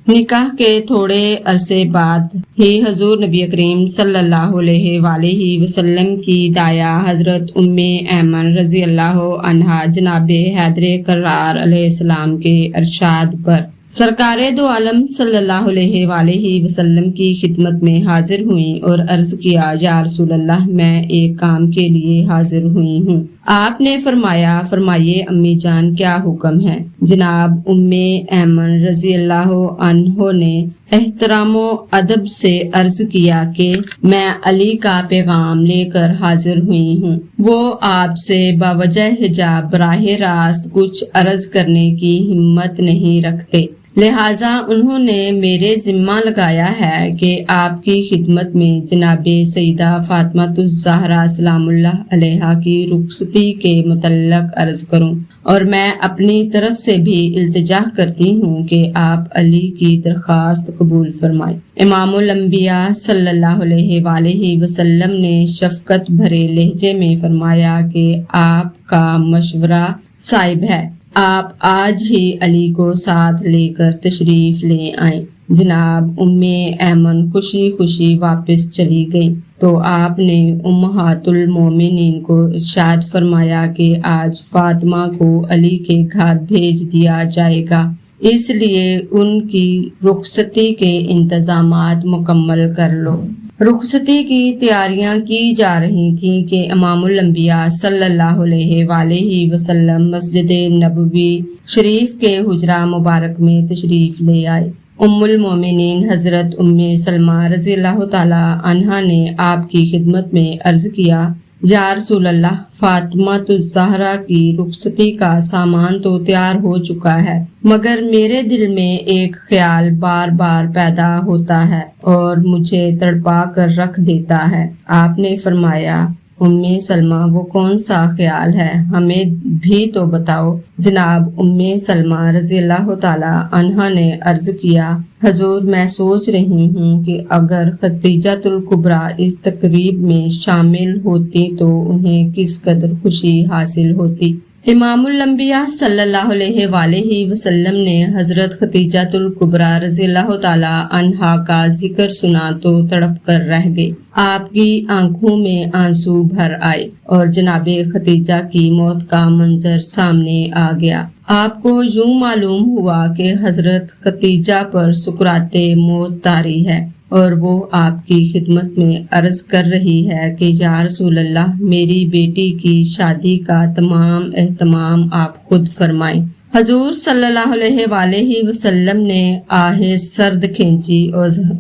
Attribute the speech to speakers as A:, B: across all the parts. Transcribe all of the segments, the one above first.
A: نکاح کے تھوڑے عرصے بعد ہی حضور نبی کریم صلی اللہ علیہ وسلم کی دایا حضرت ام ایمن رضی اللہ عنہا جناب حیدر کرار علیہ السلام کے ارشاد پر سرکار دو عالم صلی اللہ علیہ وسلم کی خدمت میں حاضر ہوئیں اور عرض کیا، یا رسول اللہ، میں ایک کام کے لیے حاضر ہوئی ہوں۔ آپ نے فرمایا، فرمائیے امی جان، کیا حکم ہے؟ جناب ام ایمن رضی اللہ عنہ نے احترام و ادب سے عرض کیا کہ میں علی کا پیغام لے کر حاضر ہوئی ہوں۔ وہ آپ سے باوجہ حجاب براہ راست کچھ عرض کرنے کی ہمت نہیں رکھتے، لہٰذا انہوں نے میرے ذمہ لگایا ہے کہ آپ کی خدمت میں جناب سیدہ فاطمہ الزہرا سلام اللہ علیہا کی رخصتی کے متعلق عرض کروں، اور میں اپنی طرف سے بھی التجا کرتی ہوں کہ آپ علی کی درخواست قبول فرمائیں۔ امام الانبیاء صلی اللہ علیہ وسلم نے شفقت بھرے لہجے میں فرمایا کہ آپ کا مشورہ صائب ہے، آپ آج ہی علی کو ساتھ لے کر تشریف لے آئیں۔ جناب ام ایمن خوشی خوشی واپس چلی گئی تو آپ نے امہات المومنین کو ارشاد فرمایا کہ آج فاطمہ کو علی کے گھر بھیج دیا جائے گا، اس لیے ان کی رخصتی کے انتظامات مکمل کر لو۔ رخصتی کی تیاریاں کی جا رہی تھیں کہ امام الانبیاء صلی اللہ علیہ وسلم مسجد نبوی شریف کے حجرہ مبارک میں تشریف لے آئے۔ ام المومنین حضرت ام سلمہ رضی اللہ تعالی عنہا نے آپ کی خدمت میں عرض کیا، یا رسول اللہ، فاطمہ الزہرا کی رخصتی کا سامان تو تیار ہو چکا ہے، مگر میرے دل میں ایک خیال بار بار پیدا ہوتا ہے اور مجھے تڑپا کر رکھ دیتا ہے۔ آپ نے فرمایا، ام سلمہ، وہ کون سا خیال ہے؟ ہمیں بھی تو بتاؤ۔ جناب ام سلمہ رضی اللہ تعالی عنہا نے عرض کیا، حضور، میں سوچ رہی ہوں کہ اگر خدیجہ الکبریٰ اس تقریب میں شامل ہوتی تو انہیں کس قدر خوشی حاصل ہوتی۔ امام الانبیاء صلی اللہ علیہ وسلم نے حضرت خدیجہ الکبریٰ رضی اللہ تعالی عنہا کا ذکر سنا تو تڑپ کر رہ گئے۔ آپ کی آنکھوں میں آنسو بھر آئے اور جناب خدیجہ کی موت کا منظر سامنے آ گیا۔ آپ کو یوں معلوم ہوا کہ حضرت خدیجہ پر سکرات موت طاری ہے اور وہ آپ کی خدمت میں عرض کر رہی ہے کہ یا رسول اللہ، میری بیٹی کی شادی کا تمام اہتمام آپ خود فرمائیں۔ حضور صلی اللہ علیہ وسلم نے آہ سرد کھینچی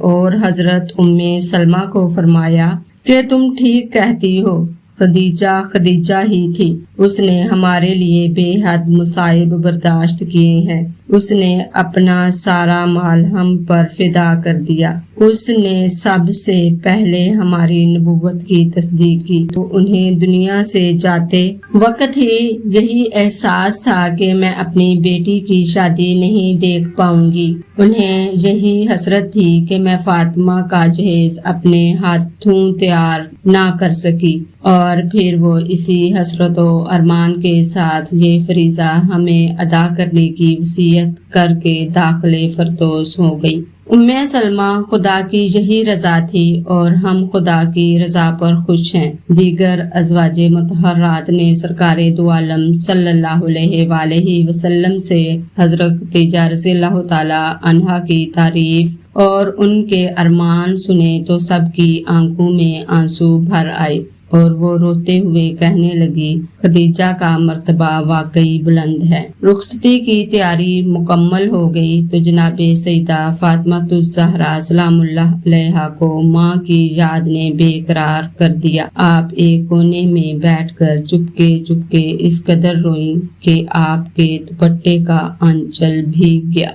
A: اور حضرت ام سلمہ کو فرمایا کہ تم ٹھیک کہتی ہو، خدیجہ ہی تھی، اس نے ہمارے لیے بے حد مصائب برداشت کیے ہیں، اس نے اپنا سارا مال ہم پر فدا کر دیا، اس نے سب سے پہلے ہماری نبوت کی تصدیق کی، تو انہیں دنیا سے جاتے وقت ہی یہی احساس تھا کہ میں اپنی بیٹی کی شادی نہیں دیکھ پاؤں گی، انہیں یہی حسرت تھی کہ میں فاطمہ کا جہیز اپنے ہاتھوں تیار نہ کر سکی، اور پھر وہ اسی حسرت و ارمان کے ساتھ یہ فریضہ ہمیں ادا کرنے کی وصیت کر کے داخل فردوس ہو گئی۔ ام سلمہ، خدا کی یہی رضا تھی اور ہم خدا کی رضا پر خوش ہیں۔ دیگر ازواج مطہرات نے سرکار دو عالم صلی اللہ علیہ وسلم سے حضرت خدیجہ رضی اللہ تعالی عنہا کی تعریف اور ان کے ارمان سنے تو سب کی آنکھوں میں آنسو بھر آئے اور وہ روتے ہوئے کہنے لگی، خدیجہ کا مرتبہ واقعی بلند ہے۔ رخصتی کی تیاری مکمل ہو گئی تو جناب سیدہ فاطمہ الزہرا سلام اللہ علیہا کو ماں کی یاد نے بے قرار کر دیا۔ آپ ایک کونے میں بیٹھ کر چپکے اس قدر روئیں کہ آپ کے دوپٹے کا آنچل بھیگ گیا۔